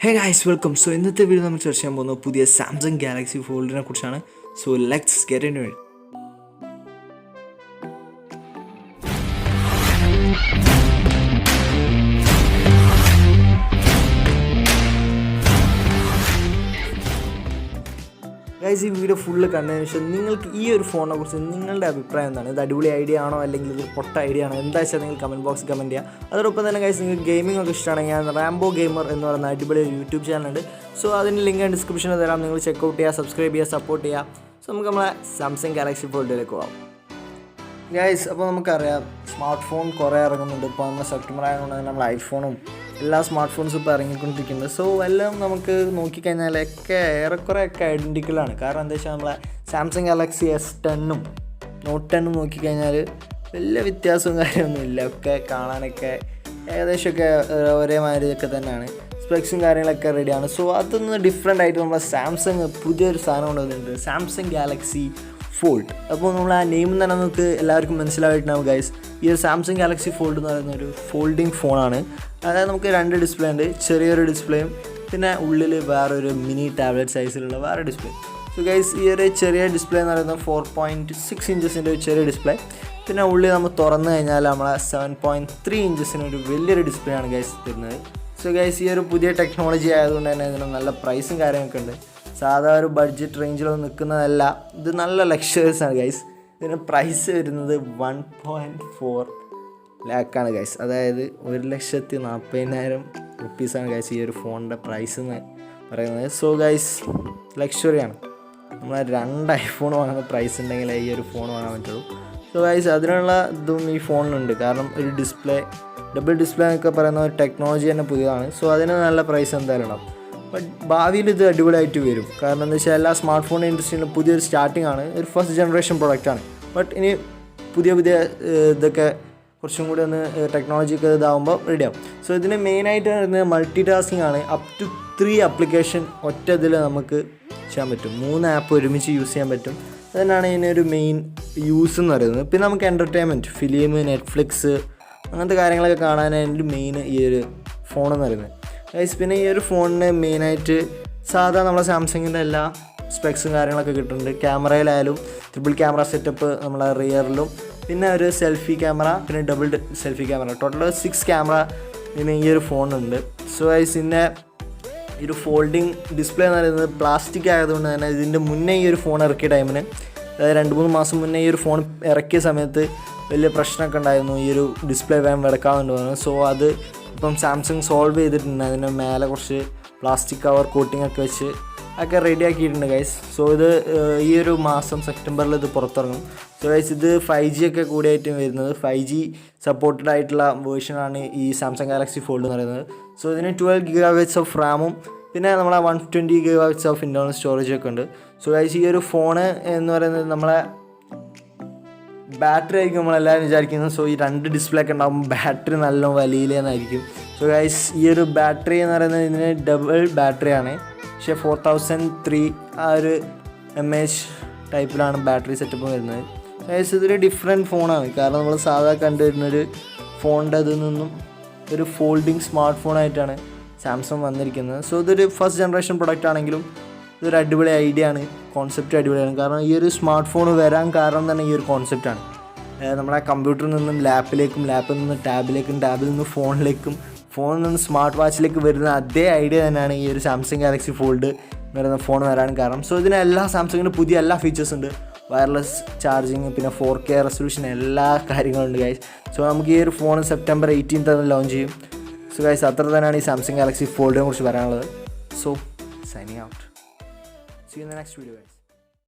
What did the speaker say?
Hey guys, welcome. So ഇന്നത്തെ video നമ്മൾ ചർച്ച ചെയ്യാൻ പോകുന്നത് പുതിയ സാംസങ് ഗാലക്സി ഫോൾഡിനെ കുറിച്ചാണ്. So let's get into it. Guys, ഈ വീഡിയോ ഫുള്ള് കണ്ടതിന് ശേഷം നിങ്ങൾക്ക് ഈ ഒരു ഫോണിനെ കുറിച്ച് നിങ്ങളുടെ അഭിപ്രായം എന്താണ്? ഇത് അടിപൊളി ഐഡിയ ആണോ അല്ലെങ്കിൽ ഇത് പൊട്ട ഐഡിയ ആണോ? എന്താ വെച്ചാൽ നിങ്ങൾ കമൻറ്റ് ബോക്സിൽ കമൻറ്റ് ചെയ്യുക. അതോടൊപ്പം തന്നെ ഗൈസ്, നിങ്ങൾക്ക് ഗെയിമിംഗ് ഒക്കെ ഇഷ്ടമാണെങ്കിൽ ഞാൻ റാംബോ ഗെയിമർ എന്ന് പറയുന്ന അടിപൊളി യൂട്യൂബ് ചാനലുണ്ട്. സോ അതിൻ്റെ ലിങ്ക് ഞാൻ ഡിസ്ക്രിപ്ഷനിൽ തരാം. നിങ്ങൾ ചെക്കൗട്ട് ചെയ്യുക, സബ്സ്ക്രൈബ് ചെയ്യുക, സപ്പോർട്ട് ചെയ്യുക. സോ നമുക്ക് നമ്മളെ സാംസങ് ഗാലക്സി ഫോൾഡിലേക്ക് പോകാം. ഗൈസ്, അപ്പോൾ നമുക്കറിയാം സ്മാർട്ട് ഫോൺ കുറേ ഇറങ്ങുന്നുണ്ട്. ഇപ്പോൾ നമ്മൾ സെപ്റ്റംബർ ആയതുകൊണ്ട് നമ്മൾ ഐഫോണും എല്ലാ സ്മാർട്ട് ഫോൺസും ഇപ്പോൾ ഇറങ്ങിക്കൊണ്ടിരിക്കുന്നത്. സോ എല്ലാം നമുക്ക് നോക്കിക്കഴിഞ്ഞാലൊക്കെ ഏറെക്കുറെയൊക്കെ ഐഡൻറ്റിക്കലാണ്. കാരണം എന്താ വെച്ചാൽ നമ്മളെ സാംസങ് ഗാലക്സി S10ഉം നോട്ട് 10ഉം നോക്കിക്കഴിഞ്ഞാൽ വലിയ വ്യത്യാസവും കാര്യമൊന്നുമില്ല. ഒക്കെ കാണാനൊക്കെ ഏകദേശമൊക്കെ ഒരേമാതിരിയൊക്കെ തന്നെയാണ്. സ്പെക്സും കാര്യങ്ങളൊക്കെ റെഡിയാണ്. സോ അതൊന്ന് ഡിഫറെൻ്റ് ആയിട്ട് നമ്മളെ സാംസങ് പുതിയൊരു സാധനം കൊണ്ടുവന്നിട്ടുണ്ട്, സാംസങ് ഗാലക്സി ഫോൾഡ്. അപ്പോൾ നമ്മൾ ആ നെയിം തന്നെ നമുക്ക് എല്ലാവർക്കും മനസ്സിലായിട്ടുണ്ടാവും ഗൈസ്. ഈ ഒരു സാംസങ് ഗാലക്സി ഫോൾഡ് എന്ന് പറയുന്ന ഒരു ഫോൾഡിങ് ഫോണാണ്. അതായത് നമുക്ക് 2 ഡിസ്പ്ലേ ഉണ്ട്, ചെറിയൊരു ഡിസ്പ്ലേയും പിന്നെ ഉള്ളിൽ വേറൊരു മിനി ടാബ്ലറ്റ് സൈസിലുള്ള വേറെ ഡിസ്പ്ലേ. സോ ഗൈസ്, ഈ ഒരു ചെറിയ ഡിസ്പ്ലേ എന്ന് പറയുന്നത് 4.6 ഇഞ്ചസിൻ്റെ ഒരു ചെറിയ ഡിസ്പ്ലേ. പിന്നെ ഉള്ളിൽ നമ്മൾ തുറന്നു കഴിഞ്ഞാൽ നമ്മളെ 7.3 ഇഞ്ചസിന് ഒരു വലിയൊരു ഡിസ്പ്ലേ ആണ് ഗൈസ് തരുന്നത്. സോ ഗൈസ്, ഈ ഒരു പുതിയ ടെക്നോളജി ആയതുകൊണ്ട് തന്നെ ഇതിന് നല്ല പ്രൈസും കാര്യങ്ങളൊക്കെ ഉണ്ട്. സാധാ ഒരു ബഡ്ജറ്റ് റേഞ്ചിലൊന്നും നിൽക്കുന്നതല്ല, ഇത് നല്ല ലക്ഷറീസാണ് ഗൈസ്. ഇതിന് പ്രൈസ് വരുന്നത് 1.4 ലാക്കാണ് ഗൈസ്. അതായത് 1,40,000 റുപ്പീസാണ് ഗൈസ് ഈ ഒരു ഫോണിൻ്റെ പ്രൈസ് എന്ന് പറയുന്നത്. സോ ഗൈസ്, ലക്ഷറിയാണ്. നമ്മൾ 2 ഐഫോൺ വാങ്ങുന്ന പ്രൈസ് ഉണ്ടെങ്കിൽ ഈ ഒരു ഫോൺ വാങ്ങാൻ പറ്റുള്ളൂ. സോ ഗൈസ്, അതിനുള്ള ഇതും ഈ ഫോണിനുണ്ട്. കാരണം ഒരു ഡിസ്പ്ലേ, ഡബിൾ ഡിസ്പ്ലേ എന്നൊക്കെ പറയുന്ന ഒരു ടെക്നോളജി തന്നെ പുതിയതാണ്. സോ അതിന് നല്ല പ്രൈസ് എന്തായാലും ഉണ്ടാവും. ബട്ട് ഭാവിയിൽ ഇത് അടിപൊളിയായിട്ട് വരും. കാരണം എന്താ വെച്ചാൽ എല്ലാ സ്മാർട്ട് ഫോൺ ഇൻഡസ്ട്രിയിലും പുതിയൊരു സ്റ്റാർട്ടിംഗ് ആണ്, ഒരു ഫസ്റ്റ് ജനറേഷൻ പ്രൊഡക്റ്റാണ്. ബട്ട് ഇനി പുതിയ ഇതൊക്കെ കുറച്ചും കൂടി ഒന്ന് ടെക്നോളജിക്ക് ഇതാകുമ്പോൾ റെഡിയാവും. സോ ഇതിന് മെയിനായിട്ട് വരുന്നത് മൾട്ടി ടാസ്കിങ് ആണ്. അപ് ടു 3 ആപ്ലിക്കേഷൻ ഒറ്റ ഇതിൽ നമുക്ക് ചെയ്യാൻ പറ്റും. 3 ആപ്പ് ഒരുമിച്ച് യൂസ് ചെയ്യാൻ പറ്റും. അതുതന്നെയാണ് ഇതിനൊരു മെയിൻ യൂസ് എന്ന് പറയുന്നത്. പിന്നെ നമുക്ക് എൻ്റർടൈൻമെൻറ്റ്, ഫിലിം, നെറ്റ്ഫ്ലിക്സ് അങ്ങനത്തെ കാര്യങ്ങളൊക്കെ കാണാനായിട്ട് മെയിൻ ഈ ഒരു ഫോണെന്ന് പറയുന്നത് ഗൈസ്. പിന്നെ ഈ ഒരു ഫോണിന് മെയിനായിട്ട് സാധാ നമ്മളെ സാംസങ്ങിൻ്റെ എല്ലാ സ്പെക്സും കാര്യങ്ങളൊക്കെ കിട്ടുന്നുണ്ട്. ക്യാമറയിലായാലും ട്രിപ്പിൾ ക്യാമറ സെറ്റപ്പ് നമ്മളെ റിയറിലും, പിന്നെ ഒരു സെൽഫി ക്യാമറ, പിന്നെ double selfie camera, total 6 camera പിന്നെ ഈ ഒരു ഫോണുണ്ട്. സോ ഗൈസ്, ഇതിൻ്റെ ഈ ഒരു ഫോൾഡിങ് ഡിസ്പ്ലേ എന്ന് പറയുന്നത് പ്ലാസ്റ്റിക് ആയതുകൊണ്ട് തന്നെ ഇതിൻ്റെ മുന്നേ ഈ ഒരു ഫോൺ ഇറക്കിയ ടൈമിന്, അതായത് 2-3 മാസം മുന്നേ ഈ ഒരു ഫോൺ ഇറക്കിയ സമയത്ത് വലിയ പ്രശ്നമൊക്കെ ഉണ്ടായിരുന്നു. ഈ ഒരു ഡിസ്പ്ലേ വേഗം വെടക്കാമെന്ന് പറഞ്ഞു. സോ അത് ഇപ്പം സാംസങ് സോൾവ് ചെയ്തിട്ടുണ്ട്. അതിന് മേലെ കുറച്ച് പ്ലാസ്റ്റിക് കവർ കോട്ടിംഗ് ഒക്കെ വെച്ച് ഒക്കെ റെഡി ആക്കിയിട്ടുണ്ട് ഗൈസ്. സോ ഇത് ഈ ഒരു മാസം സെപ്റ്റംബറിൽ ഇത് പുറത്തിറങ്ങും. സോ ഗൈസ്, ഇത് 5G ഒക്കെ കൂടിയായിട്ട് വരുന്നത്. 5G സപ്പോർട്ടഡ് ആയിട്ടുള്ള വേർഷനാണ് ഈ സാംസങ് ഗാലക്സി ഫോൾഡ് എന്ന് പറയുന്നത്. സോ ഇതിന് 12 GB ഓഫ് റാമും പിന്നെ നമ്മളെ 120 GB ഓഫ് ഇൻറ്റേർണൽ സ്റ്റോറേജൊക്കെ ഉണ്ട്. സോ ഗൈസ്, ഈ ഒരു ഫോണ് എന്ന് പറയുന്നത് നമ്മളെ ബാറ്ററി ആയിരിക്കും നമ്മളെല്ലാവരും വിചാരിക്കുന്നത്. സോ ഈ 2 ഡിസ്പ്ലേ ഒക്കെ ഉണ്ടാകുമ്പോൾ ബാറ്ററി നല്ല വലിയിലെന്നായിരിക്കും. സോ ഗൈസ്, ഈ ഒരു ബാറ്ററി എന്ന് പറയുന്നത് ഇതിന് ഡബിൾ ബാറ്ററിയാണ്. പക്ഷേ 4003 ആ ഒരു mAh ടൈപ്പിലാണ് ബാറ്ററി സെറ്റപ്പ് വരുന്നത്. ഗൈസ്, ഇതൊരു ഡിഫറെൻറ്റ് ഫോണാണ്. കാരണം നമ്മൾ സാധാ കണ്ടുവരുന്നൊരു ഫോണിൻ്റെ അതിൽ നിന്നും ഒരു ഫോൾഡിങ് സ്മാർട്ട് ഫോണായിട്ടാണ് സാംസങ് വന്നിരിക്കുന്നത്. സോ ഇതൊരു ഫസ്റ്റ് ജനറേഷൻ പ്രൊഡക്റ്റ് ആണെങ്കിലും ഇതൊരു അടിപൊളി ഐഡിയ ആണ്, കോൺസെപ്റ്റ് അടിപൊളിയാണ്. കാരണം ഈ ഒരു സ്മാർട്ട് ഫോൺ വരാൻ കാരണം തന്നെ ഈ ഒരു കോൺസെപ്റ്റാണ്. നമ്മുടെ കമ്പ്യൂട്ടറിൽ നിന്നും ലാപ്പിലേക്കും, ലാപ്പിൽ നിന്ന് ടാബിലേക്കും, ടാബിൽ നിന്ന് ഫോണിലേക്കും, ഫോണിൽ നിന്ന് സ്മാർട്ട് വാച്ചിലേക്ക് വരുന്ന അതേ ഐഡിയ തന്നെയാണ് ഈ ഒരു സാംസങ് ഗാലക്സി ഫോൾഡ് എന്ന് പറയുന്ന ഫോൺ വരാൻ കാരണം. സോ ഇതിന് സാംസങ്ങിന് പുതിയ എല്ലാ ഫീച്ചേഴ്സ് ഉണ്ട്. വയർലെസ് ചാർജിങ്, പിന്നെ 4K റെസൊല്യൂഷൻ, എല്ലാ കാര്യങ്ങളുണ്ട് ഗൈസ്. സോ നമുക്ക് ഈ ഒരു ഫോൺ സെപ്റ്റംബർ 18 ലോഞ്ച് ചെയ്യും. സോ ഗൈസ്, അത്ര തന്നെയാണ് ഈ സാംസങ് ഗാലക്സി ഫോൾഡിനെ കുറിച്ച് പറയാനുള്ളത്. So signing out. See you in the next video guys.